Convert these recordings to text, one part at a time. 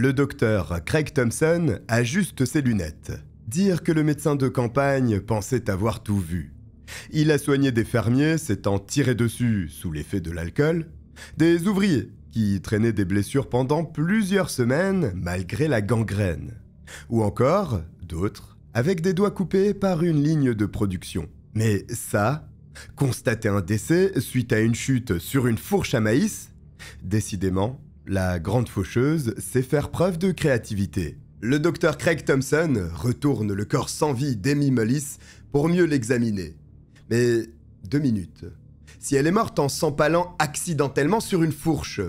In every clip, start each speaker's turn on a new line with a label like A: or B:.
A: Le docteur Craig Thompson ajuste ses lunettes. Dire que le médecin de campagne pensait avoir tout vu. Il a soigné des fermiers s'étant tirés dessus sous l'effet de l'alcool, des ouvriers qui traînaient des blessures pendant plusieurs semaines malgré la gangrène, ou encore d'autres avec des doigts coupés par une ligne de production. Mais ça, constater un décès suite à une chute sur une fourche à maïs, décidément, la grande faucheuse sait faire preuve de créativité. Le docteur Craig Thompson retourne le corps sans vie d'Amy Mullis pour mieux l'examiner. Mais 2 minutes. Si elle est morte en s'empalant accidentellement sur une fourche,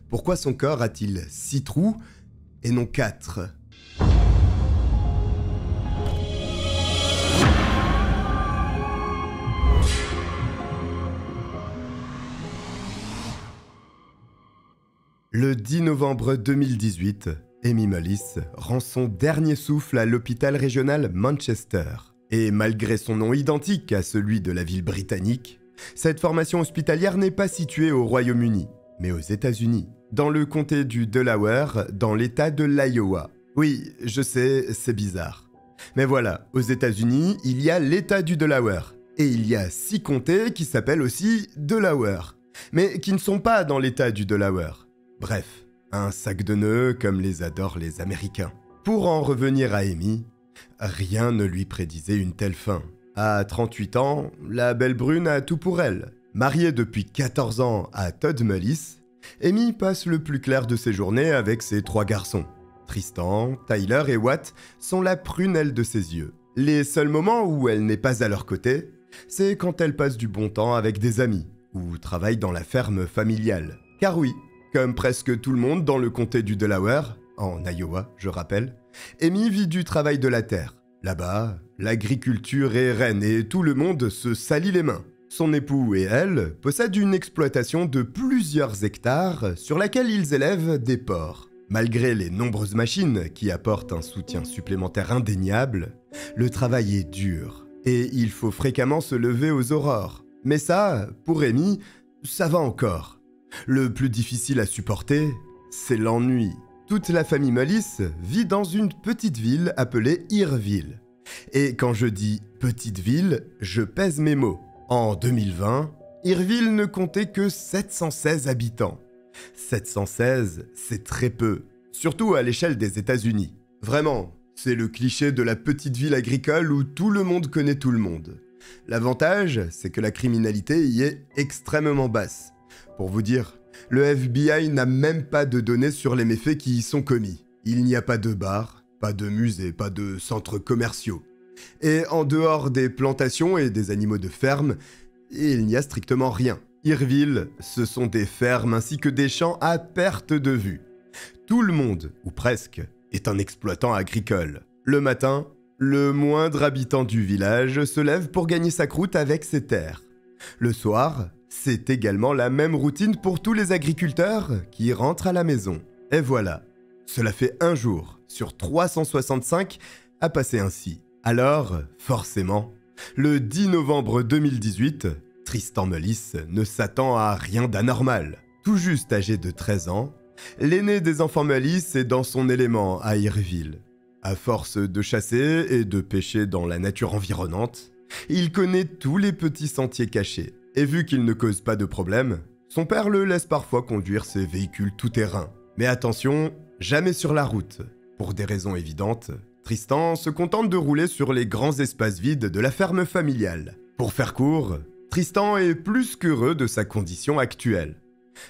A: pourquoi son corps a-t-il 6 trous et non 4 ? Le 10 novembre 2018, Amy Mullis rend son dernier souffle à l'hôpital régional Manchester. Et malgré son nom identique à celui de la ville britannique, cette formation hospitalière n'est pas située au Royaume-Uni, mais aux États-Unis, dans le comté du Delaware, dans l'État de l'Iowa. Oui, je sais, c'est bizarre. Mais voilà, aux États-Unis, il y a l'État du Delaware. Et il y a 6 comtés qui s'appellent aussi Delaware, mais qui ne sont pas dans l'État du Delaware. Bref, un sac de nœuds comme les adorent les Américains. Pour en revenir à Amy, rien ne lui prédisait une telle fin. À 38 ans, la belle brune a tout pour elle. Mariée depuis 14 ans à Todd Mullis, Amy passe le plus clair de ses journées avec ses 3 garçons. Tristan, Tyler et Watt sont la prunelle de ses yeux. Les seuls moments où elle n'est pas à leur côté, c'est quand elle passe du bon temps avec des amis ou travaille dans la ferme familiale. Car oui, comme presque tout le monde dans le comté du Delaware, en Iowa, je rappelle, Amy vit du travail de la terre. Là-bas, l'agriculture est reine et tout le monde se salit les mains. Son époux et elle possèdent une exploitation de plusieurs hectares sur laquelle ils élèvent des porcs. Malgré les nombreuses machines qui apportent un soutien supplémentaire indéniable, le travail est dur et il faut fréquemment se lever aux aurores. Mais ça, pour Amy, ça va encore. Le plus difficile à supporter, c'est l'ennui. Toute la famille Mullis vit dans une petite ville appelée Irville. Et quand je dis petite ville, je pèse mes mots. En 2020, Irville ne comptait que 716 habitants. 716, c'est très peu, surtout à l'échelle des États-Unis. Vraiment, c'est le cliché de la petite ville agricole où tout le monde connaît tout le monde. L'avantage, c'est que la criminalité y est extrêmement basse. Pour vous dire, le FBI n'a même pas de données sur les méfaits qui y sont commis. Il n'y a pas de bars, pas de musées, pas de centres commerciaux. Et en dehors des plantations et des animaux de ferme, il n'y a strictement rien. Irville, ce sont des fermes ainsi que des champs à perte de vue. Tout le monde, ou presque, est un exploitant agricole. Le matin, le moindre habitant du village se lève pour gagner sa croûte avec ses terres. Le soir, c'est également la même routine pour tous les agriculteurs qui rentrent à la maison. Et voilà, cela fait un jour sur 365 à passer ainsi. Alors, forcément, le 10 novembre 2018, Tristan Mullis ne s'attend à rien d'anormal. Tout juste âgé de 13 ans, l'aîné des enfants Mullis est dans son élément à Irville. À force de chasser et de pêcher dans la nature environnante, il connaît tous les petits sentiers cachés. Et vu qu'il ne cause pas de problème, son père le laisse parfois conduire ses véhicules tout-terrain. Mais attention, jamais sur la route. Pour des raisons évidentes, Tristan se contente de rouler sur les grands espaces vides de la ferme familiale. Pour faire court, Tristan est plus qu'heureux de sa condition actuelle.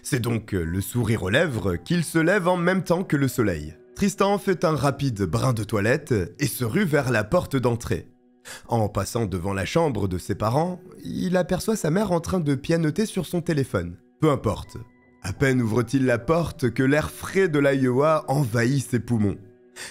A: C'est donc le sourire aux lèvres qu'il se lève en même temps que le soleil. Tristan fait un rapide brin de toilette et se rue vers la porte d'entrée. En passant devant la chambre de ses parents, il aperçoit sa mère en train de pianoter sur son téléphone. Peu importe. À peine ouvre-t-il la porte que l'air frais de l'Iowa envahit ses poumons.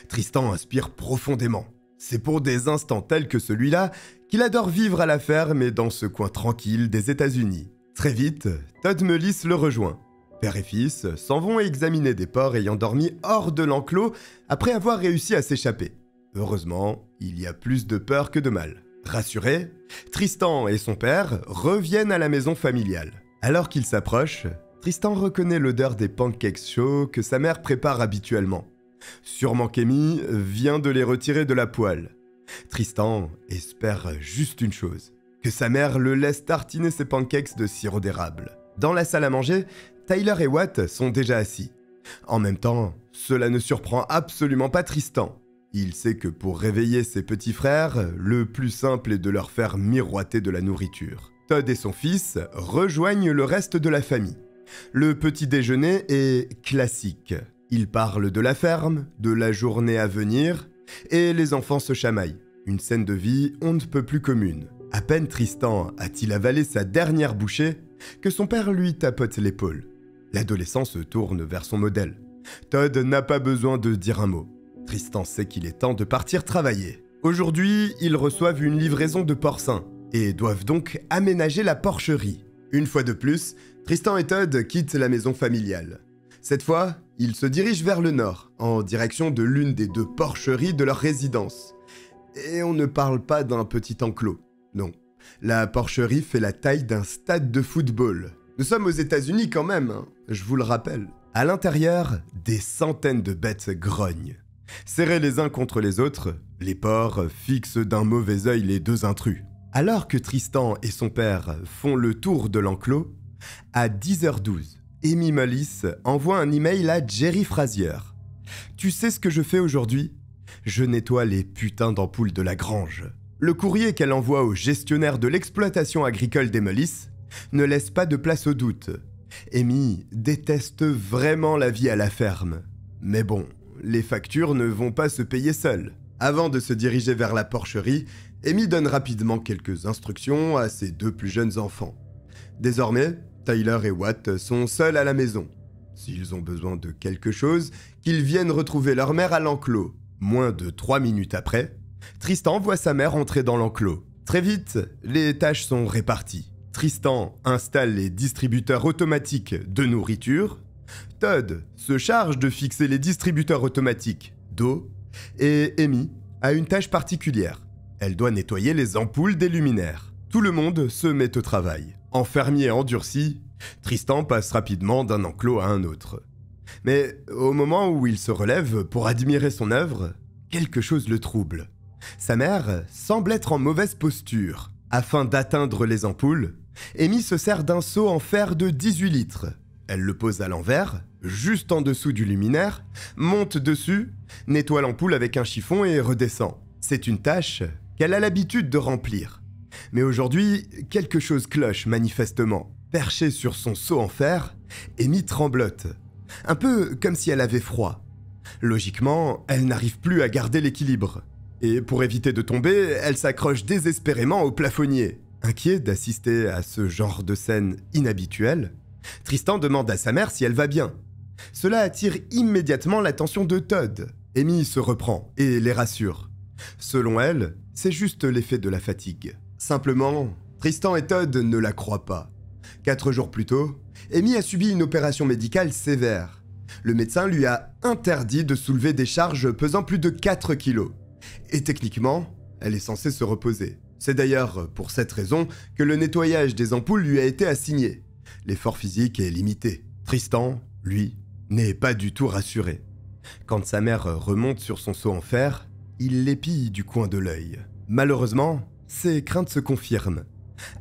A: Tristan inspire profondément. C'est pour des instants tels que celui-là qu'il adore vivre à la ferme et dans ce coin tranquille des États-Unis. Très vite, Todd Mullis le rejoint. Père et fils s'en vont examiner des porcs ayant dormi hors de l'enclos après avoir réussi à s'échapper. Heureusement, il y a plus de peur que de mal. Rassurés, Tristan et son père reviennent à la maison familiale. Alors qu'ils s'approchent, Tristan reconnaît l'odeur des pancakes chauds que sa mère prépare habituellement. Sûrement qu'Amy vient de les retirer de la poêle. Tristan espère juste une chose, que sa mère le laisse tartiner ses pancakes de sirop d'érable. Dans la salle à manger, Tyler et Watt sont déjà assis. En même temps, cela ne surprend absolument pas Tristan. Il sait que pour réveiller ses petits frères, le plus simple est de leur faire miroiter de la nourriture. Todd et son fils rejoignent le reste de la famille. Le petit déjeuner est classique. Ils parlent de la ferme, de la journée à venir, et les enfants se chamaillent. Une scène de vie on ne peut plus commune. À peine Tristan a-t-il avalé sa dernière bouchée que son père lui tapote l'épaule. L'adolescent se tourne vers son modèle. Todd n'a pas besoin de dire un mot. Tristan sait qu'il est temps de partir travailler. Aujourd'hui, ils reçoivent une livraison de porcins et doivent donc aménager la porcherie. Une fois de plus, Tristan et Todd quittent la maison familiale. Cette fois, ils se dirigent vers le nord, en direction de l'une des 2 porcheries de leur résidence. Et on ne parle pas d'un petit enclos, non. La porcherie fait la taille d'un stade de football. Nous sommes aux États-Unis quand même, hein, je vous le rappelle. À l'intérieur, des centaines de bêtes grognent. Serrés les uns contre les autres, les porcs fixent d'un mauvais œil les 2 intrus. Alors que Tristan et son père font le tour de l'enclos, à 10h12, Amy Mullis envoie un email à Jerry Frazier. « Tu sais ce que je fais aujourd'hui ? Je nettoie les putains d'ampoules de la grange. » Le courrier qu'elle envoie au gestionnaire de l'exploitation agricole des Mullis ne laisse pas de place au doute. Amy déteste vraiment la vie à la ferme. Mais bon, les factures ne vont pas se payer seules. Avant de se diriger vers la porcherie, Amy donne rapidement quelques instructions à ses 2 plus jeunes enfants. Désormais, Tyler et Watt sont seuls à la maison. S'ils ont besoin de quelque chose, qu'ils viennent retrouver leur mère à l'enclos. Moins de 3 minutes après, Tristan voit sa mère entrer dans l'enclos. Très vite, les tâches sont réparties. Tristan installe les distributeurs automatiques de nourriture. Todd se charge de fixer les distributeurs automatiques d'eau. Et Amy a une tâche particulière. Elle doit nettoyer les ampoules des luminaires. Tout le monde se met au travail. En fermier endurci, Tristan passe rapidement d'un enclos à un autre. Mais au moment où il se relève pour admirer son œuvre, quelque chose le trouble. Sa mère semble être en mauvaise posture. Afin d'atteindre les ampoules, Amy se sert d'un seau en fer de 18 litres. Elle le pose à l'envers, juste en dessous du luminaire, monte dessus, nettoie l'ampoule avec un chiffon et redescend. C'est une tâche qu'elle a l'habitude de remplir. Mais aujourd'hui, quelque chose cloche manifestement. Perchée sur son seau en fer, Amy tremblote. Un peu comme si elle avait froid. Logiquement, elle n'arrive plus à garder l'équilibre. Et pour éviter de tomber, elle s'accroche désespérément au plafonnier. Inquiet d'assister à ce genre de scène inhabituelle, Tristan demande à sa mère si elle va bien. Cela attire immédiatement l'attention de Todd. Amy se reprend et les rassure. Selon elle, c'est juste l'effet de la fatigue. Simplement, Tristan et Todd ne la croient pas. 4 jours plus tôt, Amy a subi une opération médicale sévère. Le médecin lui a interdit de soulever des charges pesant plus de 4 kilos. Et techniquement, elle est censée se reposer. C'est d'ailleurs pour cette raison que le nettoyage des ampoules lui a été assigné. L'effort physique est limité. Tristan, lui, n'est pas du tout rassuré. Quand sa mère remonte sur son seau en fer, il l'épie du coin de l'œil. Malheureusement, ses craintes se confirment.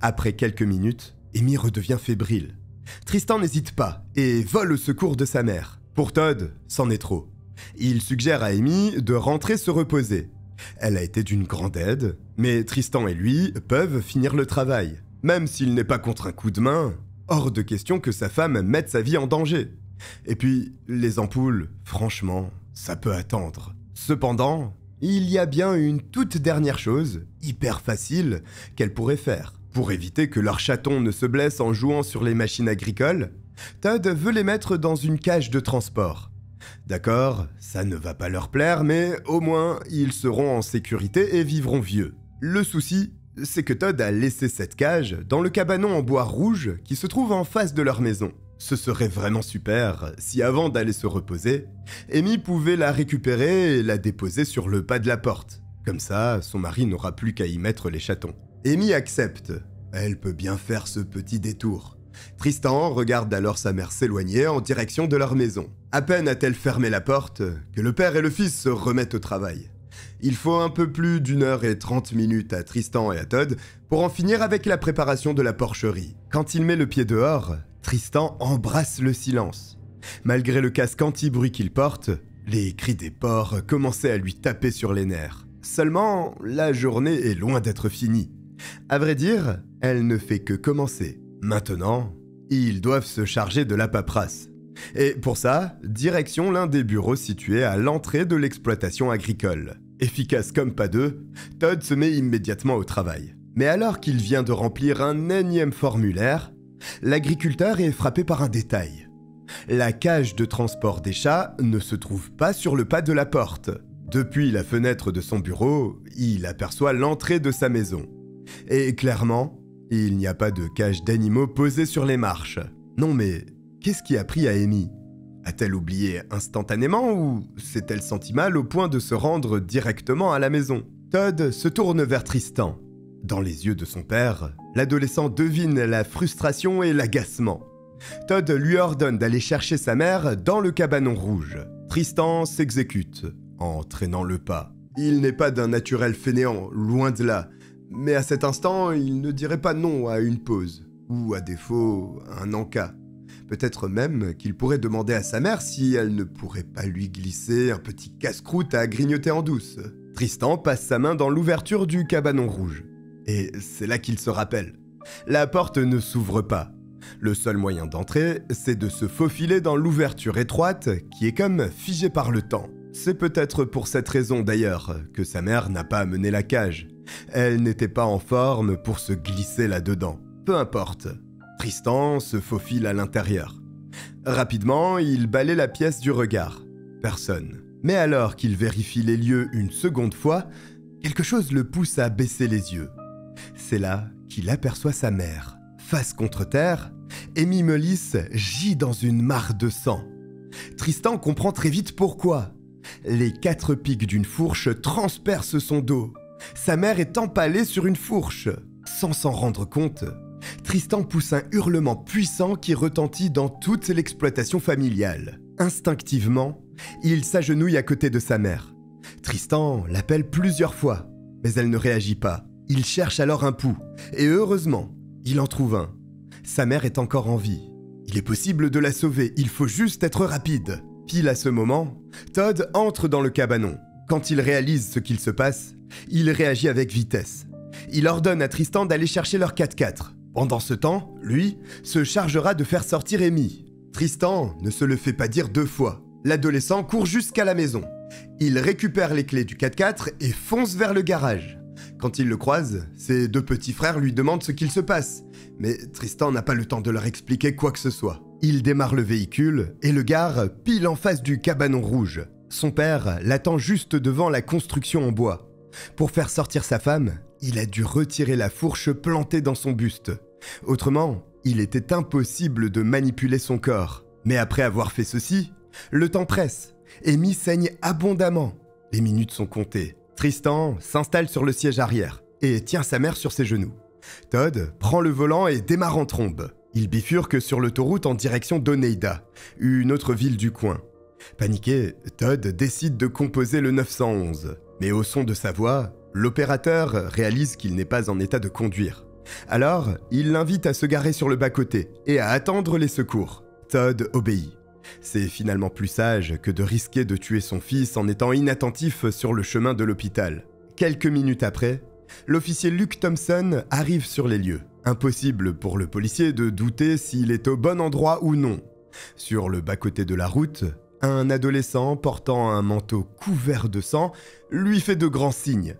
A: Après quelques minutes, Amy redevient fébrile. Tristan n'hésite pas et vole au secours de sa mère. Pour Todd, c'en est trop. Il suggère à Amy de rentrer se reposer. Elle a été d'une grande aide, mais Tristan et lui peuvent finir le travail. Même s'il n'est pas contre un coup de main, hors de question que sa femme mette sa vie en danger. Et puis, les ampoules, franchement, ça peut attendre. Cependant, il y a bien une toute dernière chose, hyper facile, qu'elle pourrait faire. Pour éviter que leur chaton ne se blesse en jouant sur les machines agricoles, Todd veut les mettre dans une cage de transport. D'accord, ça ne va pas leur plaire, mais au moins, ils seront en sécurité et vivront vieux. Le souci, c'est que Todd a laissé cette cage dans le cabanon en bois rouge qui se trouve en face de leur maison. Ce serait vraiment super si avant d'aller se reposer, Amy pouvait la récupérer et la déposer sur le pas de la porte. Comme ça, son mari n'aura plus qu'à y mettre les chatons. Amy accepte. Elle peut bien faire ce petit détour. Tristan regarde alors sa mère s'éloigner en direction de leur maison. À peine a-t-elle fermé la porte que le père et le fils se remettent au travail. Il faut un peu plus d'1h30 à Tristan et à Todd pour en finir avec la préparation de la porcherie. Quand il met le pied dehors, Tristan embrasse le silence. Malgré le casque anti-bruit qu'il porte, les cris des porcs commençaient à lui taper sur les nerfs. Seulement, la journée est loin d'être finie. À vrai dire, elle ne fait que commencer. Maintenant, ils doivent se charger de la paperasse. Et pour ça, direction l'un des bureaux situés à l'entrée de l'exploitation agricole. Efficace comme pas deux, Todd se met immédiatement au travail. Mais alors qu'il vient de remplir un énième formulaire, l'agriculteur est frappé par un détail. La cage de transport des chats ne se trouve pas sur le pas de la porte. Depuis la fenêtre de son bureau, il aperçoit l'entrée de sa maison. Et clairement, il n'y a pas de cage d'animaux posée sur les marches. Non mais, qu'est-ce qui a pris à Amy ? A-t-elle oublié instantanément ou s'est-elle sentie mal au point de se rendre directement à la maison ? Todd se tourne vers Tristan. Dans les yeux de son père, l'adolescent devine la frustration et l'agacement. Todd lui ordonne d'aller chercher sa mère dans le cabanon rouge. Tristan s'exécute, en traînant le pas. Il n'est pas d'un naturel fainéant, loin de là. Mais à cet instant, il ne dirait pas non à une pause, ou à défaut, un encas. Peut-être même qu'il pourrait demander à sa mère si elle ne pourrait pas lui glisser un petit casse-croûte à grignoter en douce. Tristan passe sa main dans l'ouverture du cabanon rouge. Et c'est là qu'il se rappelle. La porte ne s'ouvre pas. Le seul moyen d'entrer, c'est de se faufiler dans l'ouverture étroite qui est comme figée par le temps. C'est peut-être pour cette raison d'ailleurs que sa mère n'a pas amené la cage. Elle n'était pas en forme pour se glisser là-dedans. Peu importe. Tristan se faufile à l'intérieur. Rapidement, il balaie la pièce du regard. Personne. Mais alors qu'il vérifie les lieux une seconde fois, quelque chose le pousse à baisser les yeux. C'est là qu'il aperçoit sa mère. Face contre terre, Amy Mullis gît dans une mare de sang. Tristan comprend très vite pourquoi. Les 4 pics d'une fourche transpercent son dos. Sa mère est empalée sur une fourche. Sans s'en rendre compte, Tristan pousse un hurlement puissant qui retentit dans toute l'exploitation familiale. Instinctivement, il s'agenouille à côté de sa mère. Tristan l'appelle plusieurs fois, mais elle ne réagit pas. Il cherche alors un pouls, et heureusement, il en trouve un. Sa mère est encore en vie. Il est possible de la sauver, il faut juste être rapide. Pile à ce moment, Todd entre dans le cabanon. Quand il réalise ce qu'il se passe, il réagit avec vitesse. Il ordonne à Tristan d'aller chercher leur 4x4. Pendant ce temps, lui, se chargera de faire sortir Amy. Tristan ne se le fait pas dire 2 fois. L'adolescent court jusqu'à la maison. Il récupère les clés du 4x4 et fonce vers le garage. Quand il le croise, ses 2 petits frères lui demandent ce qu'il se passe. Mais Tristan n'a pas le temps de leur expliquer quoi que ce soit. Il démarre le véhicule et le gare pile en face du cabanon rouge. Son père l'attend juste devant la construction en bois. Pour faire sortir sa femme, il a dû retirer la fourche plantée dans son buste. Autrement, il était impossible de manipuler son corps. Mais après avoir fait ceci, le temps presse. Amy saigne abondamment. Les minutes sont comptées. Tristan s'installe sur le siège arrière et tient sa mère sur ses genoux. Todd prend le volant et démarre en trombe. Il bifurque sur l'autoroute en direction d'Oneida, une autre ville du coin. Paniqué, Todd décide de composer le 911. Mais au son de sa voix, l'opérateur réalise qu'il n'est pas en état de conduire. Alors, il l'invite à se garer sur le bas-côté et à attendre les secours. Todd obéit. C'est finalement plus sage que de risquer de tuer son fils en étant inattentif sur le chemin de l'hôpital. Quelques minutes après, l'officier Luke Thompson arrive sur les lieux. Impossible pour le policier de douter s'il est au bon endroit ou non. Sur le bas-côté de la route, un adolescent portant un manteau couvert de sang lui fait de grands signes.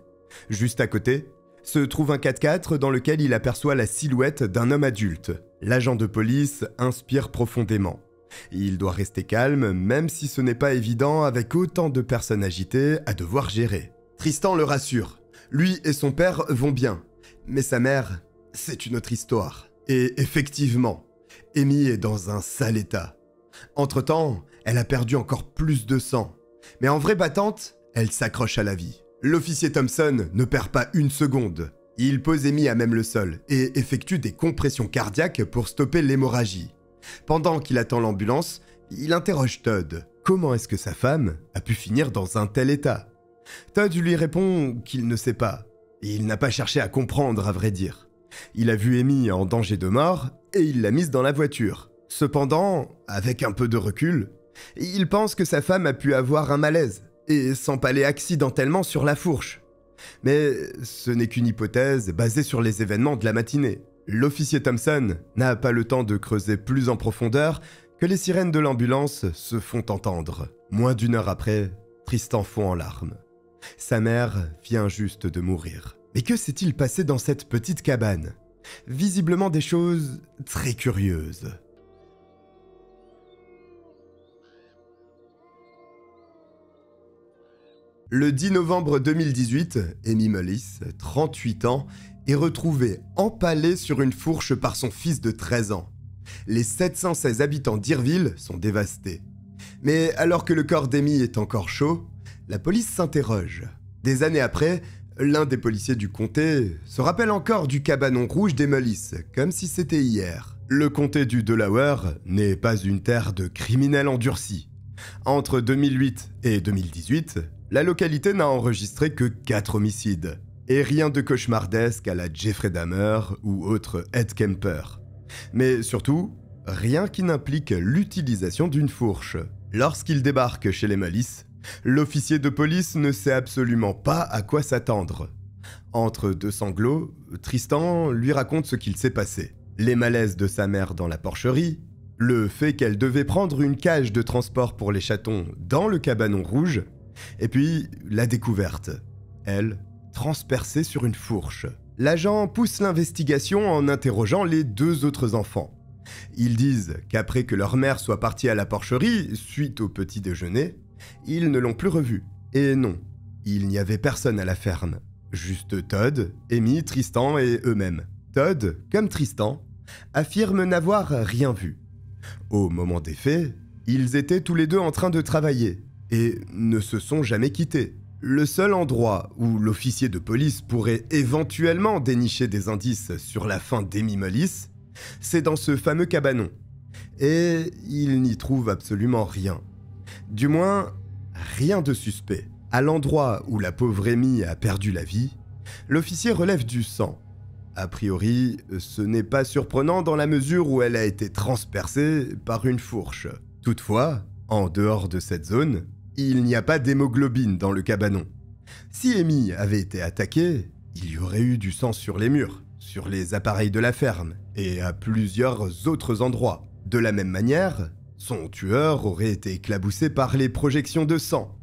A: Juste à côté, se trouve un 4x4 dans lequel il aperçoit la silhouette d'un homme adulte. L'agent de police inspire profondément. Il doit rester calme, même si ce n'est pas évident avec autant de personnes agitées à devoir gérer. Tristan le rassure. Lui et son père vont bien. Mais sa mère, c'est une autre histoire. Et effectivement, Amy est dans un sale état. Entre-temps, elle a perdu encore plus de sang. Mais en vraie battante, elle s'accroche à la vie. L'officier Thompson ne perd pas une seconde. Il pose Amy à même le sol et effectue des compressions cardiaques pour stopper l'hémorragie. Pendant qu'il attend l'ambulance, il interroge Todd. Comment est-ce que sa femme a pu finir dans un tel état? Todd lui répond qu'il ne sait pas. Et il n'a pas cherché à comprendre, à vrai dire. Il a vu Amy en danger de mort et il l'a mise dans la voiture. Cependant, avec un peu de recul, il pense que sa femme a pu avoir un malaise et s'empaler accidentellement sur la fourche. Mais ce n'est qu'une hypothèse basée sur les événements de la matinée. L'officier Thompson n'a pas le temps de creuser plus en profondeur que les sirènes de l'ambulance se font entendre. Moins d'une heure après, Tristan fond en larmes. Sa mère vient juste de mourir. Mais que s'est-il passé dans cette petite cabane? Visiblement des choses très curieuses. Le 10 novembre 2018, Amy Mullis, 38 ans, est retrouvée empalée sur une fourche par son fils de 13 ans. Les 716 habitants d'Irville sont dévastés. Mais alors que le corps d'Amy est encore chaud, la police s'interroge. Des années après, l'un des policiers du comté se rappelle encore du cabanon rouge des Mullis, comme si c'était hier. Le comté du Delaware n'est pas une terre de criminels endurcis. Entre 2008 et 2018, la localité n'a enregistré que 4 homicides. Et rien de cauchemardesque à la Jeffrey Dahmer ou autre Ed Kemper. Mais surtout, rien qui n'implique l'utilisation d'une fourche. Lorsqu'il débarque chez les Mullis, l'officier de police ne sait absolument pas à quoi s'attendre. Entre deux sanglots, Tristan lui raconte ce qu'il s'est passé. Les malaises de sa mère dans la porcherie, le fait qu'elle devait prendre une cage de transport pour les chatons dans le cabanon rouge, et puis la découverte. Elle, transpercée sur une fourche. L'agent pousse l'investigation en interrogeant les 2 autres enfants. Ils disent qu'après que leur mère soit partie à la porcherie, suite au petit déjeuner, ils ne l'ont plus revue. Et non, il n'y avait personne à la ferme. Juste Todd, Amy, Tristan et eux-mêmes. Todd, comme Tristan, affirme n'avoir rien vu. Au moment des faits, ils étaient tous les deux en train de travailler et ne se sont jamais quittés. Le seul endroit où l'officier de police pourrait éventuellement dénicher des indices sur la fin d'Amy Mullis, c'est dans ce fameux cabanon. Et il n'y trouve absolument rien. Du moins, rien de suspect. À l'endroit où la pauvre Amy a perdu la vie, l'officier relève du sang. A priori, ce n'est pas surprenant dans la mesure où elle a été transpercée par une fourche. Toutefois, en dehors de cette zone, il n'y a pas d'hémoglobine dans le cabanon. Si Amy avait été attaquée, il y aurait eu du sang sur les murs, sur les appareils de la ferme et à plusieurs autres endroits. De la même manière, son tueur aurait été éclaboussé par les projections de sang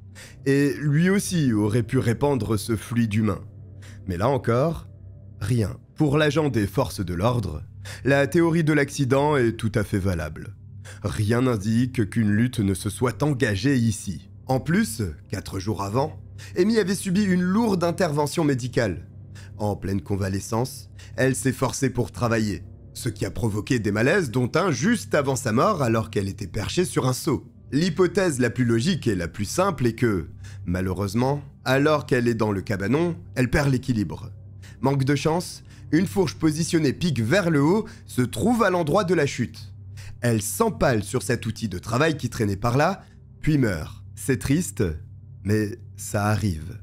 A: et lui aussi aurait pu répandre ce fluide humain. Mais là encore, rien. Pour l'agent des forces de l'ordre, la théorie de l'accident est tout à fait valable. Rien n'indique qu'une lutte ne se soit engagée ici. En plus, 4 jours avant, Amy avait subi une lourde intervention médicale. En pleine convalescence, elle s'est forcée pour travailler, ce qui a provoqué des malaises dont un juste avant sa mort alors qu'elle était perchée sur un seau. L'hypothèse la plus logique et la plus simple est que, malheureusement, alors qu'elle est dans le cabanon, elle perd l'équilibre. Manque de chance, une fourche positionnée pique vers le haut se trouve à l'endroit de la chute. Elle s'empale sur cet outil de travail qui traînait par là, puis meurt. C'est triste, mais ça arrive.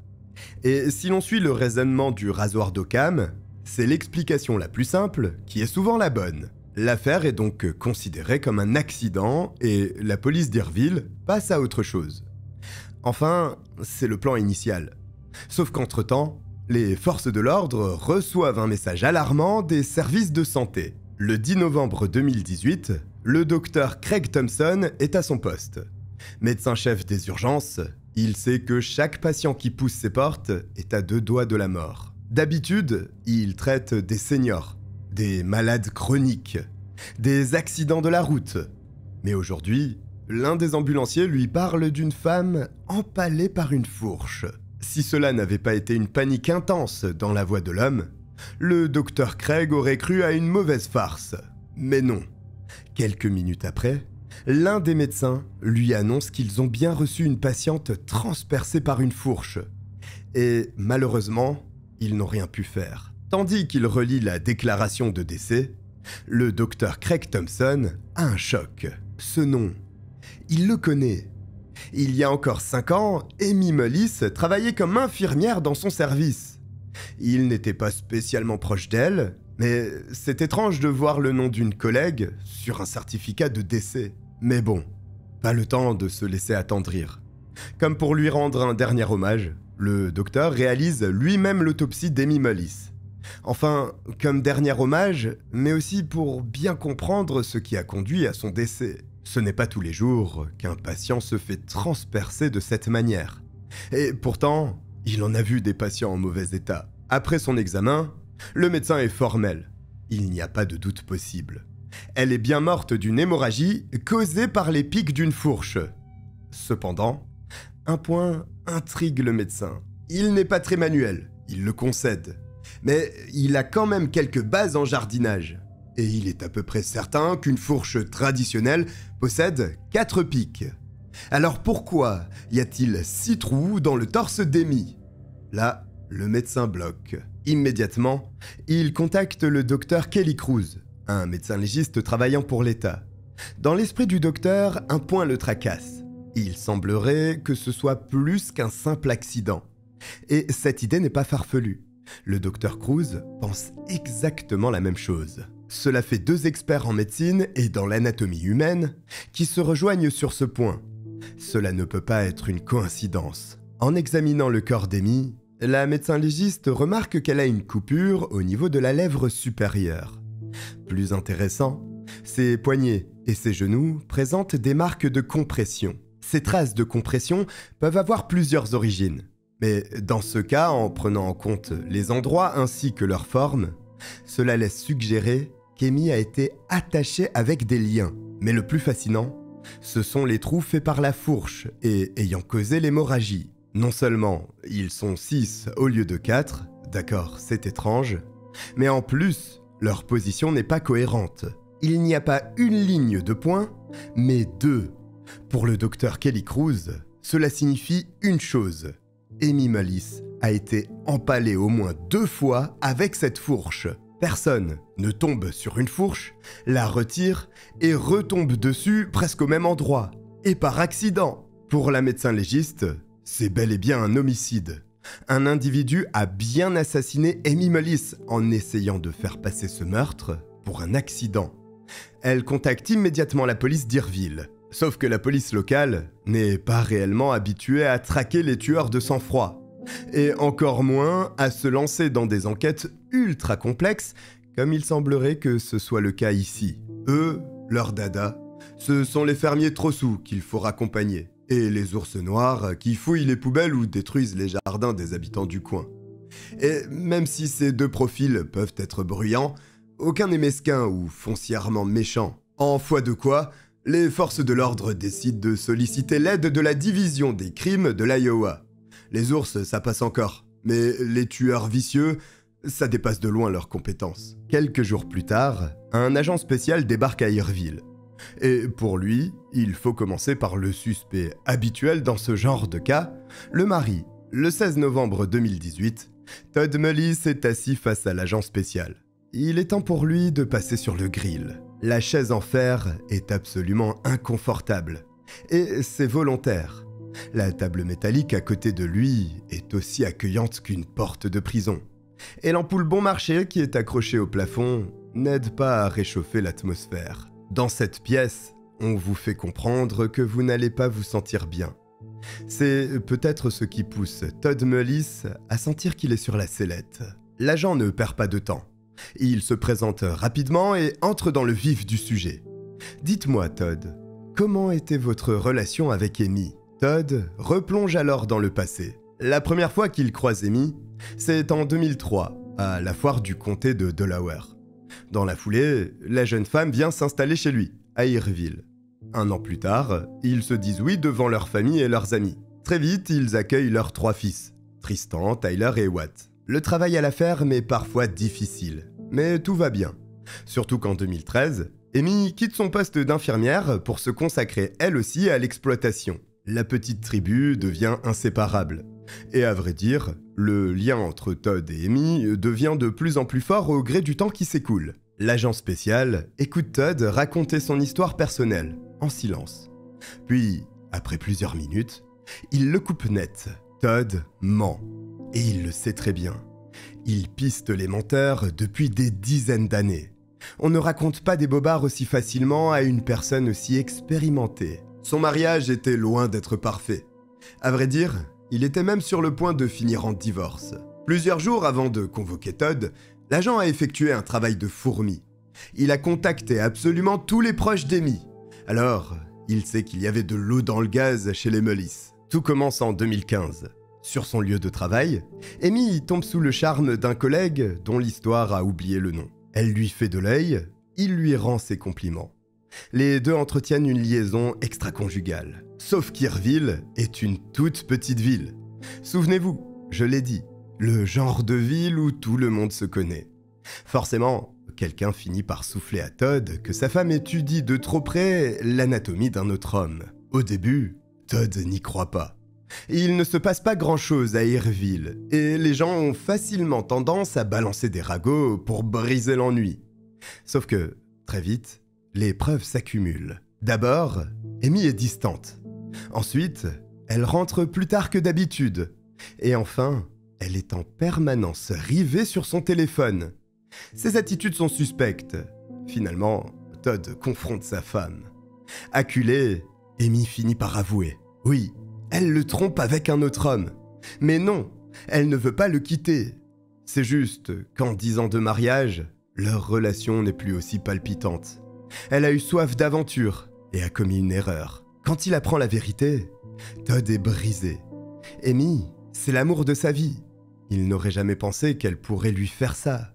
A: Et si l'on suit le raisonnement du rasoir d'Occam, c'est l'explication la plus simple qui est souvent la bonne. L'affaire est donc considérée comme un accident et la police d'Irville passe à autre chose. Enfin, c'est le plan initial. Sauf qu'entre-temps, les forces de l'ordre reçoivent un message alarmant des services de santé. Le 10 novembre 2018, le docteur Craig Thompson est à son poste. Médecin-chef des urgences, il sait que chaque patient qui pousse ses portes est à 2 doigts de la mort. D'habitude, il traite des seniors, des malades chroniques, des accidents de la route. Mais aujourd'hui, l'un des ambulanciers lui parle d'une femme empalée par une fourche. Si cela n'avait pas été une panique intense dans la voix de l'homme, le docteur Craig aurait cru à une mauvaise farce. Mais non. Quelques minutes après, l'un des médecins lui annonce qu'ils ont bien reçu une patiente transpercée par une fourche. Et malheureusement, ils n'ont rien pu faire. Tandis qu'il relit la déclaration de décès, le docteur Craig Thompson a un choc. Ce nom, il le connaît. Il y a encore 5 ans, Amy Mullis travaillait comme infirmière dans son service. Il n'était pas spécialement proche d'elle, mais c'est étrange de voir le nom d'une collègue sur un certificat de décès. Mais bon, pas le temps de se laisser attendrir. Comme pour lui rendre un dernier hommage, le docteur réalise lui-même l'autopsie d'Amy Mullis. Enfin, comme dernier hommage, mais aussi pour bien comprendre ce qui a conduit à son décès. Ce n'est pas tous les jours qu'un patient se fait transpercer de cette manière. Et pourtant, il en a vu des patients en mauvais état. Après son examen, le médecin est formel. Il n'y a pas de doute possible. Elle est bien morte d'une hémorragie causée par les pics d'une fourche. Cependant, un point intrigue le médecin. Il n'est pas très manuel, il le concède. Mais il a quand même quelques bases en jardinage. Et il est à peu près certain qu'une fourche traditionnelle possède 4 pics. Alors pourquoi y a-t-il 6 trous dans le torse d'Amy? Là, le médecin bloque. Immédiatement, il contacte le docteur Kelly Cruz, un médecin légiste travaillant pour l'État. Dans l'esprit du docteur, un point le tracasse. Il semblerait que ce soit plus qu'un simple accident. Et cette idée n'est pas farfelue. Le docteur Cruz pense exactement la même chose. Cela fait 2 experts en médecine et dans l'anatomie humaine qui se rejoignent sur ce point. Cela ne peut pas être une coïncidence. En examinant le corps d'Amy, la médecin légiste remarque qu'elle a une coupure au niveau de la lèvre supérieure. Plus intéressant, ses poignets et ses genoux présentent des marques de compression. Ces traces de compression peuvent avoir plusieurs origines. Mais dans ce cas, en prenant en compte les endroits ainsi que leur forme, cela laisse suggérer qu'Amy a été attachée avec des liens. Mais le plus fascinant, ce sont les trous faits par la fourche et ayant causé l'hémorragie. Non seulement ils sont 6 au lieu de 4, d'accord, c'est étrange, mais en plus, leur position n'est pas cohérente. Il n'y a pas une ligne de points, mais 2. Pour le docteur Kelly Cruz, cela signifie une chose. Amy Mullis a été empalée au moins 2 fois avec cette fourche. Personne ne tombe sur une fourche, la retire et retombe dessus presque au même endroit. Et par accident. Pour la médecin légiste, c'est bel et bien un homicide. Un individu a bien assassiné Amy Mullis en essayant de faire passer ce meurtre pour un accident. Elle contacte immédiatement la police d'Irville. Sauf que la police locale n'est pas réellement habituée à traquer les tueurs de sang-froid, et encore moins à se lancer dans des enquêtes ultra complexes, comme il semblerait que ce soit le cas ici. Eux, leur dada, ce sont les fermiers trop sous qu'il faut raccompagner, et les ours noirs qui fouillent les poubelles ou détruisent les jardins des habitants du coin. Et même si ces 2 profils peuvent être bruyants, aucun n'est mesquin ou foncièrement méchant. En foi de quoi, les forces de l'ordre décident de solliciter l'aide de la division des crimes de l'Iowa. Les ours, ça passe encore, mais les tueurs vicieux, ça dépasse de loin leurs compétences. Quelques jours plus tard, un agent spécial débarque à Irville. Et pour lui, il faut commencer par le suspect habituel dans ce genre de cas, le mari. Le 16 novembre 2018, Todd Mullis est assis face à l'agent spécial. Il est temps pour lui de passer sur le grill. La chaise en fer est absolument inconfortable. Et c'est volontaire. La table métallique à côté de lui est aussi accueillante qu'une porte de prison. Et l'ampoule bon marché qui est accrochée au plafond n'aide pas à réchauffer l'atmosphère. Dans cette pièce, on vous fait comprendre que vous n'allez pas vous sentir bien. C'est peut-être ce qui pousse Todd Mullis à sentir qu'il est sur la sellette. L'agent ne perd pas de temps. Il se présente rapidement et entre dans le vif du sujet. Dites-moi, Todd, comment était votre relation avec Amy? Todd replonge alors dans le passé. La première fois qu'il croise Amy, c'est en 2003, à la foire du comté de Delaware. Dans la foulée, la jeune femme vient s'installer chez lui, à Irville. 1 an plus tard, ils se disent oui devant leur famille et leurs amis. Très vite, ils accueillent leurs 3 fils, Tristan, Tyler et Watt. Le travail à la ferme est parfois difficile, mais tout va bien. Surtout qu'en 2013, Amy quitte son poste d'infirmière pour se consacrer elle aussi à l'exploitation. La petite tribu devient inséparable. Et à vrai dire, le lien entre Todd et Amy devient de plus en plus fort au gré du temps qui s'écoule. L'agent spécial écoute Todd raconter son histoire personnelle, en silence. Puis, après plusieurs minutes, il le coupe net. Todd ment. Et il le sait très bien. Il piste les menteurs depuis des dizaines d'années. On ne raconte pas des bobards aussi facilement à une personne aussi expérimentée. Son mariage était loin d'être parfait. À vrai dire, il était même sur le point de finir en divorce. Plusieurs jours avant de convoquer Todd, l'agent a effectué un travail de fourmi. Il a contacté absolument tous les proches d'Amy. Alors, il sait qu'il y avait de l'eau dans le gaz chez les Mullis. Tout commence en 2015. Sur son lieu de travail, Amy tombe sous le charme d'un collègue dont l'histoire a oublié le nom. Elle lui fait de l'œil, il lui rend ses compliments. Les deux entretiennent une liaison extra-conjugale. Sauf qu'Irville est une toute petite ville. Souvenez-vous, je l'ai dit, le genre de ville où tout le monde se connaît. Forcément, quelqu'un finit par souffler à Todd que sa femme étudie de trop près l'anatomie d'un autre homme. Au début, Todd n'y croit pas. Il ne se passe pas grand-chose à Irville, et les gens ont facilement tendance à balancer des ragots pour briser l'ennui. Sauf que, très vite, les preuves s'accumulent. D'abord, Amy est distante. Ensuite, elle rentre plus tard que d'habitude. Et enfin, elle est en permanence rivée sur son téléphone. Ses attitudes sont suspectes. Finalement, Todd confronte sa femme. Acculée, Amy finit par avouer. Oui, elle le trompe avec un autre homme. Mais non, elle ne veut pas le quitter. C'est juste qu'en 10 ans de mariage, leur relation n'est plus aussi palpitante. Elle a eu soif d'aventure et a commis une erreur. Quand il apprend la vérité, Todd est brisé. Amy, c'est l'amour de sa vie. Il n'aurait jamais pensé qu'elle pourrait lui faire ça.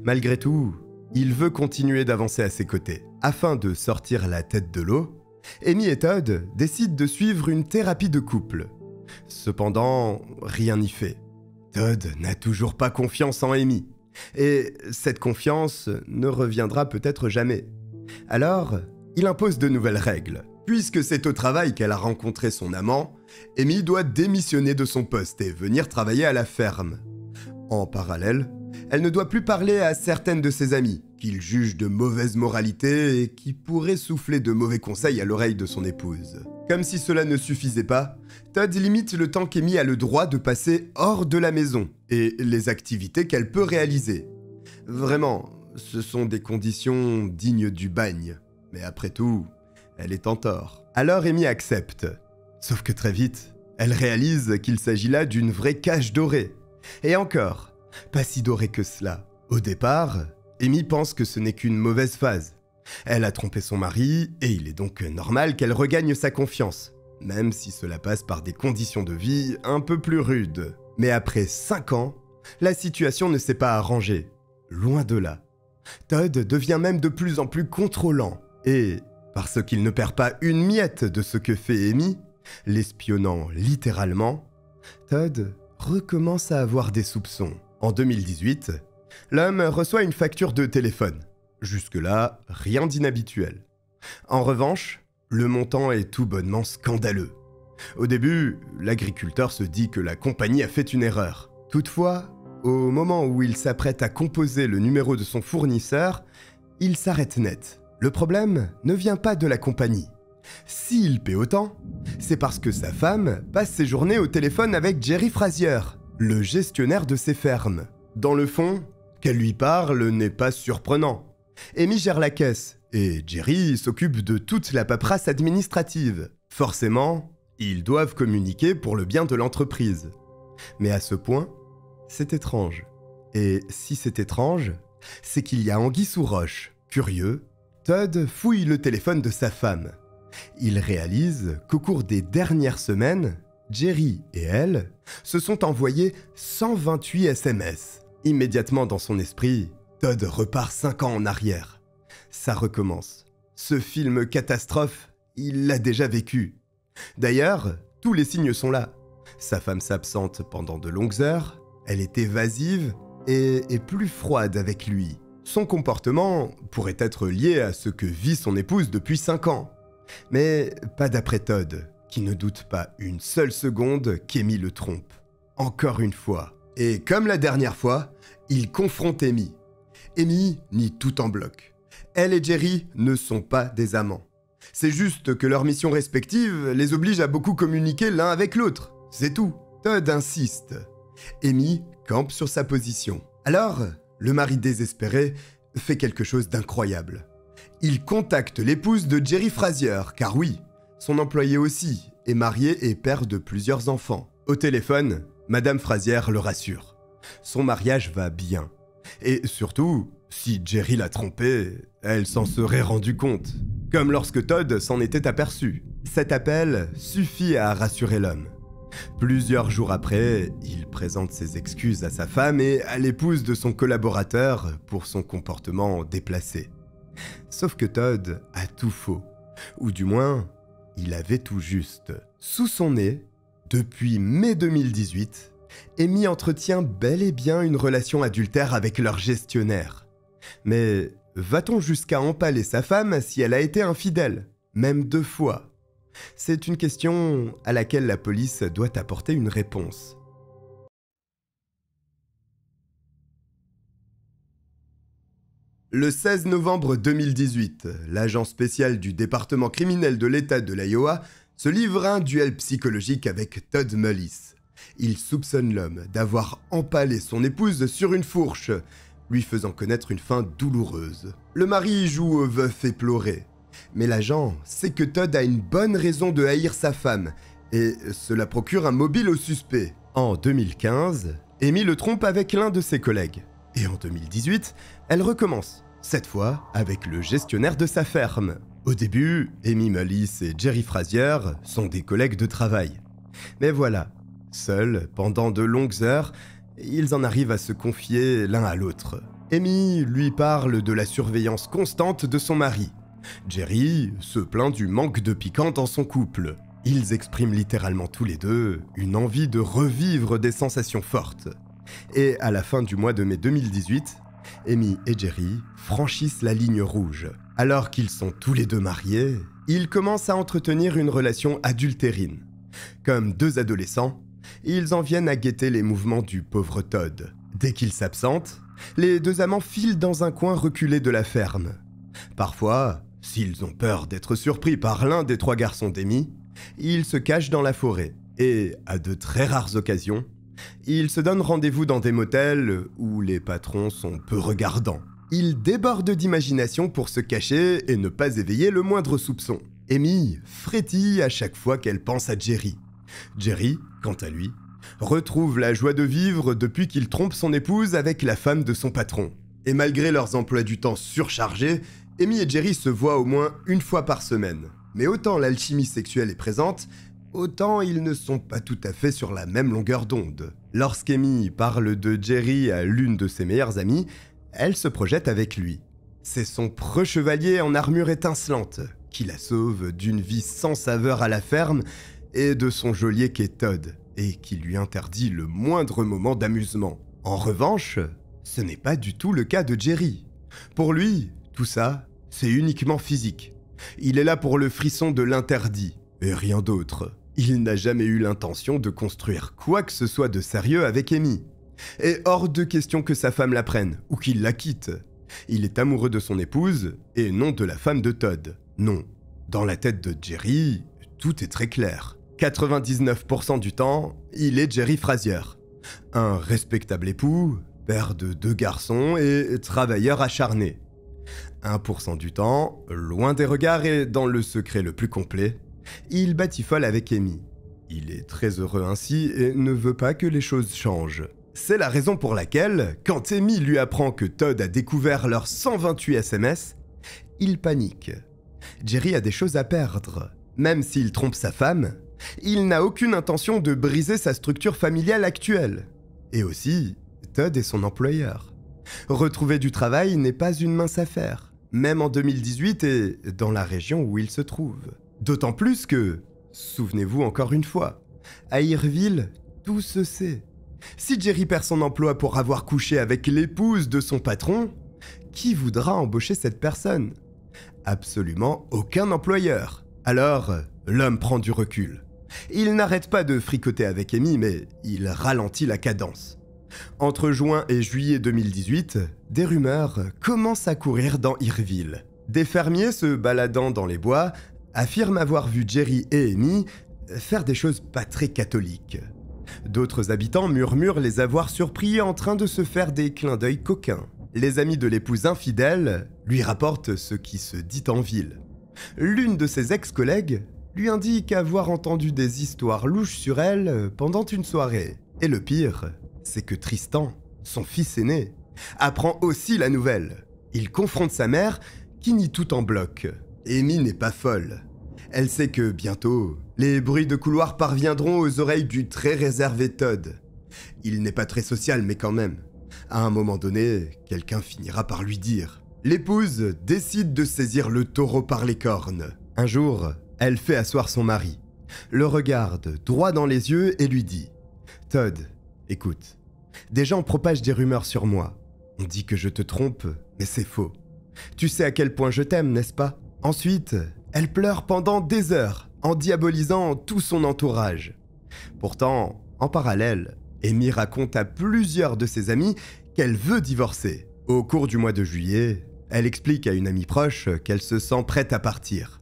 A: Malgré tout, il veut continuer d'avancer à ses côtés. Afin de sortir la tête de l'eau, Amy et Todd décident de suivre une thérapie de couple. Cependant, rien n'y fait. Todd n'a toujours pas confiance en Amy. Et cette confiance ne reviendra peut-être jamais. Alors, il impose de nouvelles règles. Puisque c'est au travail qu'elle a rencontré son amant, Amy doit démissionner de son poste et venir travailler à la ferme. En parallèle, elle ne doit plus parler à certaines de ses amies, qu'il juge de mauvaise moralité et qui pourraient souffler de mauvais conseils à l'oreille de son épouse. Comme si cela ne suffisait pas, Todd limite le temps qu'Amy a le droit de passer hors de la maison et les activités qu'elle peut réaliser. Vraiment, ce sont des conditions dignes du bagne. Mais après tout, elle est en tort. Alors Amy accepte. Sauf que très vite, elle réalise qu'il s'agit là d'une vraie cage dorée. Et encore, pas si dorée que cela. Au départ, Amy pense que ce n'est qu'une mauvaise phase. Elle a trompé son mari et il est donc normal qu'elle regagne sa confiance, même si cela passe par des conditions de vie un peu plus rudes. Mais après 5 ans, la situation ne s'est pas arrangée. Loin de là. Todd devient même de plus en plus contrôlant. Et, parce qu'il ne perd pas une miette de ce que fait Amy, l'espionnant littéralement, Todd recommence à avoir des soupçons. En 2018, l'homme reçoit une facture de téléphone. Jusque-là, rien d'inhabituel. En revanche, le montant est tout bonnement scandaleux. Au début, l'agriculteur se dit que la compagnie a fait une erreur. Toutefois, au moment où il s'apprête à composer le numéro de son fournisseur, il s'arrête net. Le problème ne vient pas de la compagnie. S'il paie autant, c'est parce que sa femme passe ses journées au téléphone avec Jerry Frazier, le gestionnaire de ses fermes. Dans le fond, qu'elle lui parle n'est pas surprenant. Amy gère la caisse et Jerry s'occupe de toute la paperasse administrative. Forcément, ils doivent communiquer pour le bien de l'entreprise. Mais à ce point, c'est étrange. Et si c'est étrange, c'est qu'il y a anguille sous roche. Curieux, Todd fouille le téléphone de sa femme. Il réalise qu'au cours des dernières semaines, Jerry et elle se sont envoyés 128 SMS. Immédiatement dans son esprit, Todd repart 5 ans en arrière. Ça recommence. Ce film catastrophe, il l'a déjà vécu. D'ailleurs, tous les signes sont là. Sa femme s'absente pendant de longues heures, elle est évasive et est plus froide avec lui. Son comportement pourrait être lié à ce que vit son épouse depuis 5 ans. Mais pas d'après Todd. qui ne doute pas une seule seconde qu'Amy le trompe. Encore une fois. Et comme la dernière fois, il confronte Amy. Amy nie tout en bloc. Elle et Jerry ne sont pas des amants. C'est juste que leurs missions respectives les obligent à beaucoup communiquer l'un avec l'autre. C'est tout. Todd insiste. Amy campe sur sa position. Alors, le mari désespéré fait quelque chose d'incroyable. Il contacte l'épouse de Jerry Frazier, car oui, son employé aussi est marié et père de plusieurs enfants. Au téléphone, Madame Frazier le rassure. Son mariage va bien. Et surtout, si Jerry l'a trompée, elle s'en serait rendue compte. Comme lorsque Todd s'en était aperçu. Cet appel suffit à rassurer l'homme. Plusieurs jours après, il présente ses excuses à sa femme et à l'épouse de son collaborateur pour son comportement déplacé. Sauf que Todd a tout faux. Ou du moins, il avait tout juste. Sous son nez, depuis mai 2018, Amy entretient bel et bien une relation adultère avec leur gestionnaire. Mais va-t-on jusqu'à empaler sa femme si elle a été infidèle, même 2 fois ? C'est une question à laquelle la police doit apporter une réponse. Le 16 novembre 2018, l'agent spécial du département criminel de l'État de l'Iowa se livre à un duel psychologique avec Todd Mullis. Il soupçonne l'homme d'avoir empalé son épouse sur une fourche, lui faisant connaître une fin douloureuse. Le mari joue au veuf éploré. Mais l'agent sait que Todd a une bonne raison de haïr sa femme, et cela procure un mobile au suspect. En 2015, Amy le trompe avec l'un de ses collègues. Et en 2018, elle recommence, cette fois avec le gestionnaire de sa ferme. Au début, Amy Mullis et Jerry Frazier sont des collègues de travail. Mais voilà, seuls, pendant de longues heures, ils en arrivent à se confier l'un à l'autre. Amy lui parle de la surveillance constante de son mari. Jerry se plaint du manque de piquant dans son couple. Ils expriment littéralement tous les deux une envie de revivre des sensations fortes. Et à la fin du mois de mai 2018, Amy et Jerry franchissent la ligne rouge. Alors qu'ils sont tous les deux mariés, ils commencent à entretenir une relation adultérine. Comme 2 adolescents, ils en viennent à guetter les mouvements du pauvre Todd. Dès qu'il s'absente, les 2 amants filent dans un coin reculé de la ferme. Parfois, s'ils ont peur d'être surpris par l'un des 3 garçons d'Amy, ils se cachent dans la forêt. Et, à de très rares occasions, ils se donnent rendez-vous dans des motels où les patrons sont peu regardants. Ils débordent d'imagination pour se cacher et ne pas éveiller le moindre soupçon. Amy frétille à chaque fois qu'elle pense à Jerry. Jerry, quant à lui, retrouve la joie de vivre depuis qu'il trompe son épouse avec la femme de son patron. Et malgré leurs emplois du temps surchargés, Amy et Jerry se voient au moins 1 fois par semaine. Mais autant l'alchimie sexuelle est présente, autant ils ne sont pas tout à fait sur la même longueur d'onde. Lorsqu'Amy parle de Jerry à l'une de ses meilleures amies, elle se projette avec lui. C'est son preux chevalier en armure étincelante qui la sauve d'une vie sans saveur à la ferme et de son geôlier qu'est Todd, et qui lui interdit le moindre moment d'amusement. En revanche, ce n'est pas du tout le cas de Jerry. Pour lui, tout ça, c'est uniquement physique. Il est là pour le frisson de l'interdit, et rien d'autre. Il n'a jamais eu l'intention de construire quoi que ce soit de sérieux avec Amy. Et hors de question que sa femme la prenne, ou qu'il la quitte. Il est amoureux de son épouse, et non de la femme de Todd. Non, dans la tête de Jerry, tout est très clair. 99% du temps, il est Jerry Frazier. Un respectable époux, père de 2 garçons et travailleur acharné. 1% du temps, loin des regards et dans le secret le plus complet, il batifole avec Amy. Il est très heureux ainsi et ne veut pas que les choses changent. C'est la raison pour laquelle, quand Amy lui apprend que Todd a découvert leurs 128 SMS, il panique. Jerry a des choses à perdre. Même s'il trompe sa femme, il n'a aucune intention de briser sa structure familiale actuelle. Et aussi, Todd est son employeur. Retrouver du travail n'est pas une mince affaire, même en 2018 et dans la région où il se trouve. D'autant plus que, souvenez-vous encore une fois, à Irville, tout se sait. Si Jerry perd son emploi pour avoir couché avec l'épouse de son patron, qui voudra embaucher cette personne ? Absolument aucun employeur. Alors, l'homme prend du recul. Il n'arrête pas de fricoter avec Amy, mais il ralentit la cadence. Entre juin et juillet 2018, des rumeurs commencent à courir dans Irville. Des fermiers se baladant dans les bois affirment avoir vu Jerry et Amy faire des choses pas très catholiques. D'autres habitants murmurent les avoir surpris en train de se faire des clins d'œil coquins. Les amis de l'épouse infidèle lui rapportent ce qui se dit en ville. L'une de ses ex-collègues lui indique avoir entendu des histoires louches sur elle pendant une soirée. Et le pire, c'est que Tristan, son fils aîné, apprend aussi la nouvelle. Il confronte sa mère, qui nie tout en bloc. Amy n'est pas folle. Elle sait que bientôt, les bruits de couloir parviendront aux oreilles du très réservé Todd. Il n'est pas très social, mais quand même. À un moment donné, quelqu'un finira par lui dire. L'épouse décide de saisir le taureau par les cornes. Un jour, elle fait asseoir son mari, le regarde droit dans les yeux et lui dit « Todd, écoute, des gens propagent des rumeurs sur moi. On dit que je te trompe, mais c'est faux. Tu sais à quel point je t'aime, n'est-ce pas ?» Ensuite, elle pleure pendant des heures, en diabolisant tout son entourage. Pourtant, en parallèle, Amy raconte à plusieurs de ses amis qu'elle veut divorcer. Au cours du mois de juillet, elle explique à une amie proche qu'elle se sent prête à partir.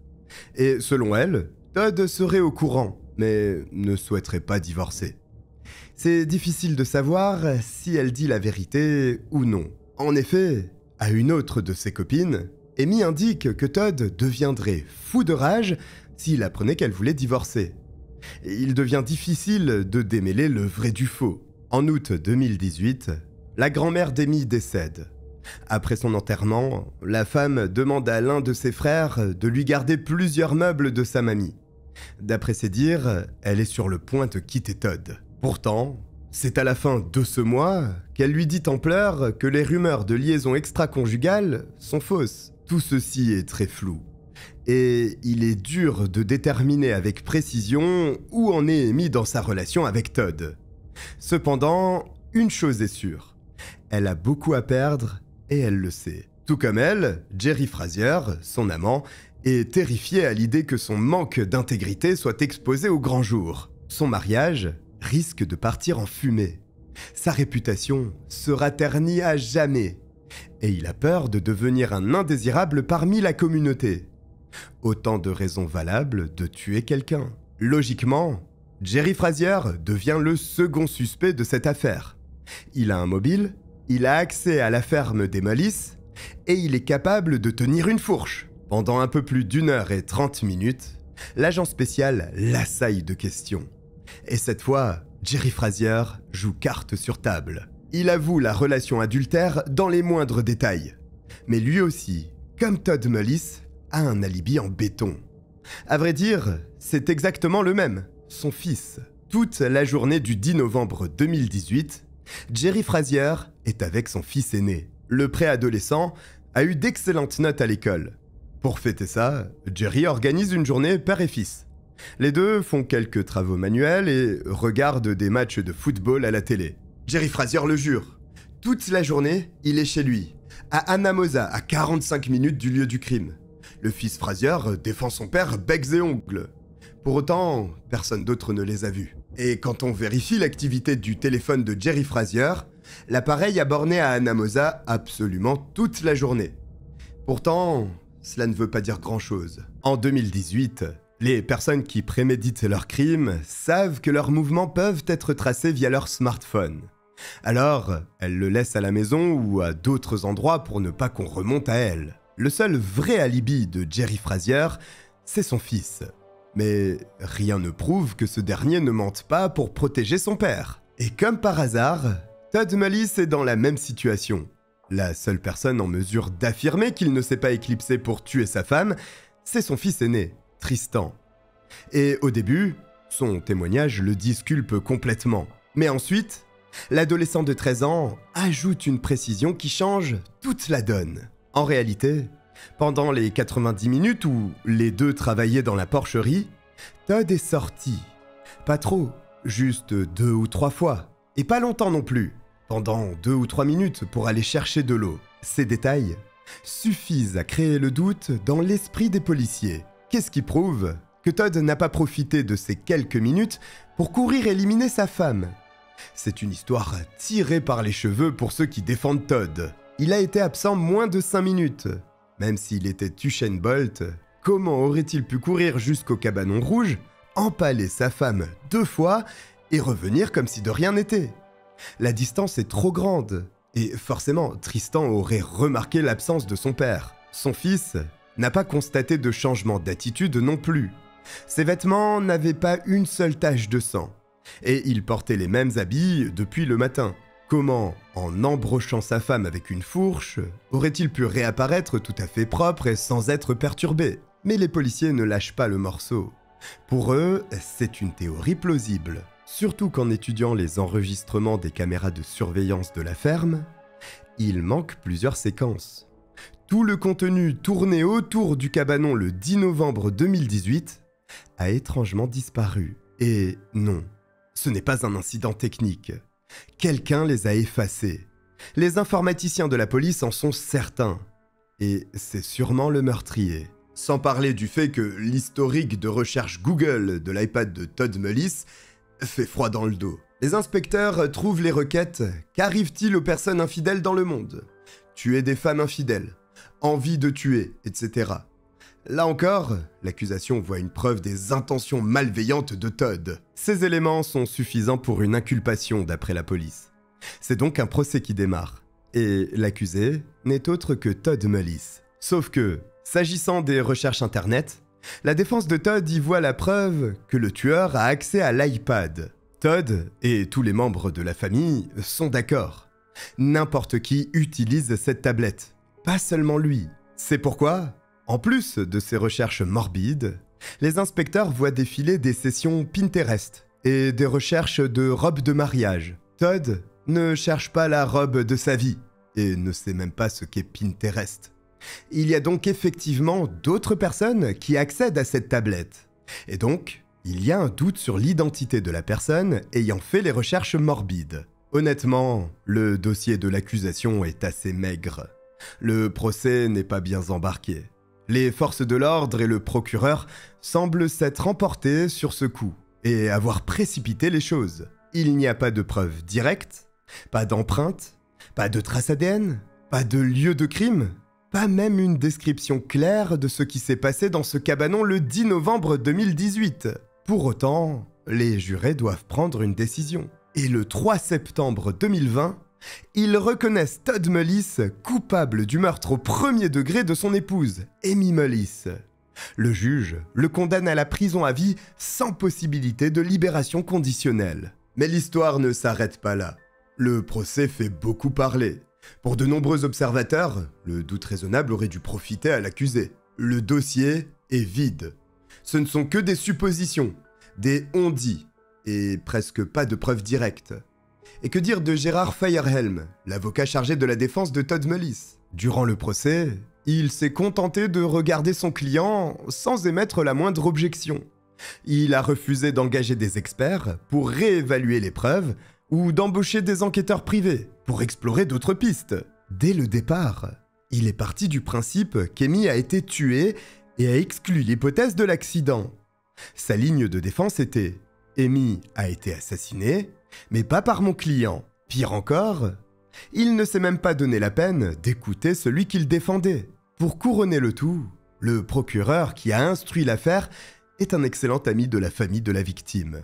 A: Et selon elle, Todd serait au courant, mais ne souhaiterait pas divorcer. C'est difficile de savoir si elle dit la vérité ou non. En effet, à une autre de ses copines, Amy indique que Todd deviendrait fou de rage s'il apprenait qu'elle voulait divorcer. Il devient difficile de démêler le vrai du faux. En août 2018, la grand-mère d'Amy décède. Après son enterrement, la femme demande à l'un de ses frères de lui garder plusieurs meubles de sa mamie. D'après ses dires, elle est sur le point de quitter Todd. Pourtant, c'est à la fin de ce mois qu'elle lui dit en pleurs que les rumeurs de liaison extra-conjugale sont fausses. Tout ceci est très flou. Et il est dur de déterminer avec précision où en est Amy dans sa relation avec Todd. Cependant, une chose est sûre. Elle a beaucoup à perdre et elle le sait. Tout comme elle, Jerry Frazier, son amant, est terrifié à l'idée que son manque d'intégrité soit exposé au grand jour. Son mariage risque de partir en fumée. Sa réputation sera ternie à jamais. Et il a peur de devenir un indésirable parmi la communauté. Autant de raisons valables de tuer quelqu'un. Logiquement, Jerry Frazier devient le second suspect de cette affaire. Il a un mobile, il a accès à la ferme des Mollis et il est capable de tenir une fourche. Pendant un peu plus d'1h30, l'agent spécial l'assaille de questions. Et cette fois, Jerry Frazier joue carte sur table. Il avoue la relation adultère dans les moindres détails. Mais lui aussi, comme Todd Mollis, a un alibi en béton. À vrai dire, c'est exactement le même, son fils. Toute la journée du 10 novembre 2018, Jerry Frazier est avec son fils aîné. Le préadolescent a eu d'excellentes notes à l'école. Pour fêter ça, Jerry organise une journée père et fils. Les deux font quelques travaux manuels et regardent des matchs de football à la télé. Jerry Frazier le jure. Toute la journée, il est chez lui, à Anamosa, à 45 minutes du lieu du crime. Le fils Frazier défend son père becs et ongles. Pour autant, personne d'autre ne les a vus. Et quand on vérifie l'activité du téléphone de Jerry Frazier, l'appareil a borné à Anamosa absolument toute la journée. Pourtant, cela ne veut pas dire grand-chose. En 2018, les personnes qui préméditent leurs crimes savent que leurs mouvements peuvent être tracés via leur smartphone. Alors, elles le laissent à la maison ou à d'autres endroits pour ne pas qu'on remonte à elles. Le seul vrai alibi de Jerry Frazier, c'est son fils. Mais rien ne prouve que ce dernier ne mente pas pour protéger son père. Et comme par hasard, Todd Mollis est dans la même situation. La seule personne en mesure d'affirmer qu'il ne s'est pas éclipsé pour tuer sa femme, c'est son fils aîné, Tristan. Et au début, son témoignage le disculpe complètement. Mais ensuite, l'adolescent de 13 ans ajoute une précision qui change toute la donne. En réalité, pendant les 90 minutes où les deux travaillaient dans la porcherie, Todd est sorti. Pas trop, juste 2 ou 3 fois. Et pas longtemps non plus, pendant 2 ou 3 minutes pour aller chercher de l'eau. Ces détails suffisent à créer le doute dans l'esprit des policiers. Qu'est-ce qui prouve que Todd n'a pas profité de ces quelques minutes pour courir éliminer sa femme? C'est une histoire tirée par les cheveux pour ceux qui défendent Todd. Il a été absent moins de 5 minutes. Même s'il était Usain Bolt, comment aurait-il pu courir jusqu'au cabanon rouge, empaler sa femme 2 fois et revenir comme si de rien n'était? La distance est trop grande. Et forcément, Tristan aurait remarqué l'absence de son père. Son fils n'a pas constaté de changement d'attitude non plus. Ses vêtements n'avaient pas une seule tache de sang. Et il portait les mêmes habits depuis le matin. Comment, en embrochant sa femme avec une fourche, aurait-il pu réapparaître tout à fait propre et sans être perturbé? Mais les policiers ne lâchent pas le morceau. Pour eux, c'est une théorie plausible. Surtout qu'en étudiant les enregistrements des caméras de surveillance de la ferme, il manque plusieurs séquences. Tout le contenu tourné autour du cabanon le 10 novembre 2018 a étrangement disparu. Et non, ce n'est pas un incident technique. Quelqu'un les a effacés. Les informaticiens de la police en sont certains. Et c'est sûrement le meurtrier. Sans parler du fait que l'historique de recherche Google de l'iPad de Todd Mullis fait froid dans le dos. Les inspecteurs trouvent les requêtes. Qu'arrive-t-il aux personnes infidèles dans le monde? Tuer des femmes infidèles, envie de tuer, etc. Là encore, l'accusation voit une preuve des intentions malveillantes de Todd. Ces éléments sont suffisants pour une inculpation d'après la police. C'est donc un procès qui démarre. Et l'accusé n'est autre que Todd Mullis. Sauf que, s'agissant des recherches internet, la défense de Todd y voit la preuve que le tueur a accès à l'iPad. Todd et tous les membres de la famille sont d'accord. N'importe qui utilise cette tablette, pas seulement lui. C'est pourquoi, en plus de ces recherches morbides, les inspecteurs voient défiler des sessions Pinterest et des recherches de robes de mariage. Todd ne cherche pas la robe de sa vie et ne sait même pas ce qu'est Pinterest. Il y a donc effectivement d'autres personnes qui accèdent à cette tablette. Et donc, il y a un doute sur l'identité de la personne ayant fait les recherches morbides. Honnêtement, le dossier de l'accusation est assez maigre. Le procès n'est pas bien embarqué. Les forces de l'ordre et le procureur semblent s'être emportés sur ce coup et avoir précipité les choses. Il n'y a pas de preuves directes, pas d'empreintes, pas de traces ADN, pas de lieu de crime. Pas même une description claire de ce qui s'est passé dans ce cabanon le 10 novembre 2018. Pour autant, les jurés doivent prendre une décision. Et le 3 septembre 2020, ils reconnaissent Todd Mullis coupable du meurtre au premier degré de son épouse, Amy Mullis. Le juge le condamne à la prison à vie sans possibilité de libération conditionnelle. Mais l'histoire ne s'arrête pas là. Le procès fait beaucoup parler. Pour de nombreux observateurs, le doute raisonnable aurait dû profiter à l'accusé. Le dossier est vide. Ce ne sont que des suppositions, des on-dit, et presque pas de preuves directes. Et que dire de Gérard Feierhelm, l'avocat chargé de la défense de Todd Mullis? Durant le procès, il s'est contenté de regarder son client sans émettre la moindre objection. Il a refusé d'engager des experts pour réévaluer les preuves ou d'embaucher des enquêteurs privés pour explorer d'autres pistes. Dès le départ, il est parti du principe qu'Amy a été tuée et a exclu l'hypothèse de l'accident. Sa ligne de défense était « Amy a été assassinée, mais pas par mon client ». Pire encore, il ne s'est même pas donné la peine d'écouter celui qu'il défendait. Pour couronner le tout, le procureur qui a instruit l'affaire est un excellent ami de la famille de la victime.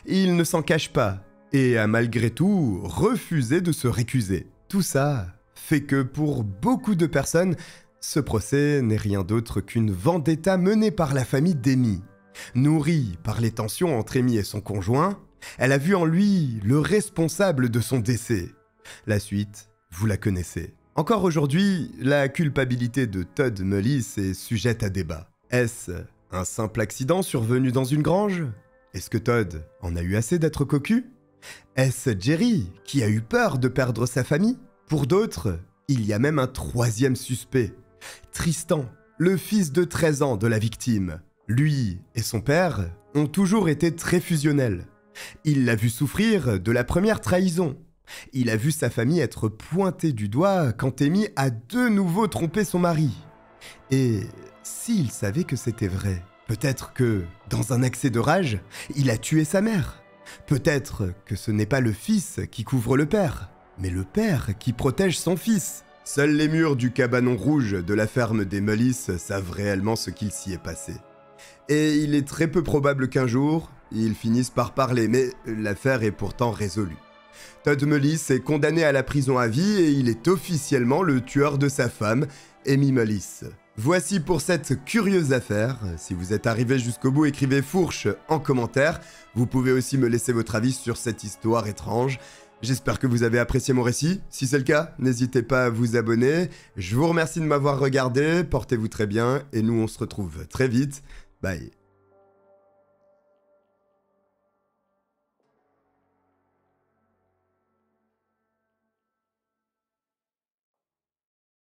A: Il ne s'en cache pas et a malgré tout refusé de se récuser. Tout ça fait que pour beaucoup de personnes, ce procès n'est rien d'autre qu'une vendetta menée par la famille d'Amy. Nourrie par les tensions entre Amy et son conjoint, elle a vu en lui le responsable de son décès. La suite, vous la connaissez. Encore aujourd'hui, la culpabilité de Todd Mullis est sujette à débat. Est-ce un simple accident survenu dans une grange? Est-ce que Todd en a eu assez d'être cocu? Est-ce Jerry qui a eu peur de perdre sa famille? Pour d'autres, il y a même un troisième suspect. Tristan, le fils de 13 ans de la victime. Lui et son père ont toujours été très fusionnels. Il l'a vu souffrir de la première trahison. Il a vu sa famille être pointée du doigt quand Amy a de nouveau trompé son mari. Et S'il savait que c'était vrai, peut-être que, dans un accès de rage, il a tué sa mère. Peut-être que ce n'est pas le fils qui couvre le père, mais le père qui protège son fils. Seuls les murs du cabanon rouge de la ferme des Mullis savent réellement ce qu'il s'y est passé. Et il est très peu probable qu'un jour, ils finissent par parler, mais l'affaire est pourtant résolue. Todd Mullis est condamné à la prison à vie et il est officiellement le tueur de sa femme, Amy Mullis. Voici pour cette curieuse affaire. Si vous êtes arrivé jusqu'au bout, écrivez fourche en commentaire. Vous pouvez aussi me laisser votre avis sur cette histoire étrange. J'espère que vous avez apprécié mon récit. Si c'est le cas, n'hésitez pas à vous abonner. Je vous remercie de m'avoir regardé. Portez-vous très bien et nous on se retrouve très vite. Bye.